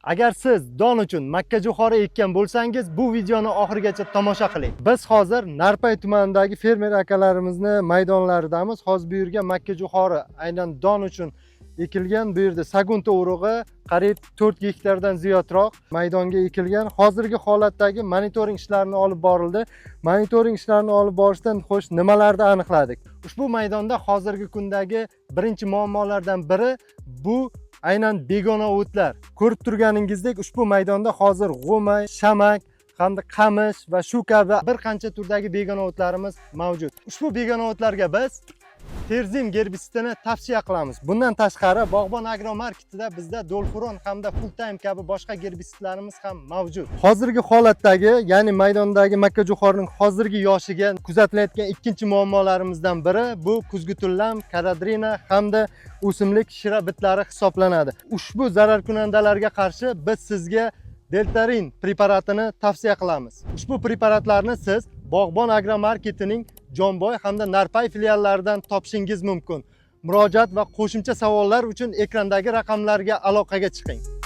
Agar siz don uchun makkajo'xori ekkan bo'lsangiz, bu videoni oxirigacha tomosha qiling. Biz hozir Narpay tumanidagi fermer akalarimizni maydonlaridamiz. Hozir bu yerga makkajo'xori aynan don uchun ekilgan. Bu yerda sagunta urug'i qariyb 4 gektardan ziyodroq maydonga ekilgan. Hozirgi holatdagi monitoring ishlarini olib borildi. Monitoring ishlarini olib borishdan xo'sh nimalarni aniqladik? Ushbu maydonda hozirgi kundagi birinchi muammolardan biri bu aynan begona o'tlar. Ko'rib turganingizdek, ushbu maydonda hozir g'o'may, shamak hamda qamish va shu kabi bir qancha turdagi begona o'tlarimiz mavjud. Ushbu begona o'tlarga biz Terzim gerbisidini tavsiya qilamiz. Bundan tashqari Bog'bon agromarketida bizda Dolfuron hamda Full Time kabi boshqa gerbisidlarimiz ham mavjud. Hozirgi holatdagi, ya'ni maydondagi makkajo'xorining hozirgi yoshiga kuzatilayotgan ikkinchi muammolarimizdan biri bu kuzgi tullam, karadrina hamda o'simlik shira bitlari hisoblanadi. Ushbu zararkunandalarga qarshi biz sizga Deltarin preparatini tavsiya qilamiz. Ushbu preparatlarni siz Bog'bon agromarketining Jonboy hamda Narpay filiallaridan topishingiz mumkin. Murojaat va qo'shimcha savollar uchun ekrandagi raqamlarga aloqaga chiqing.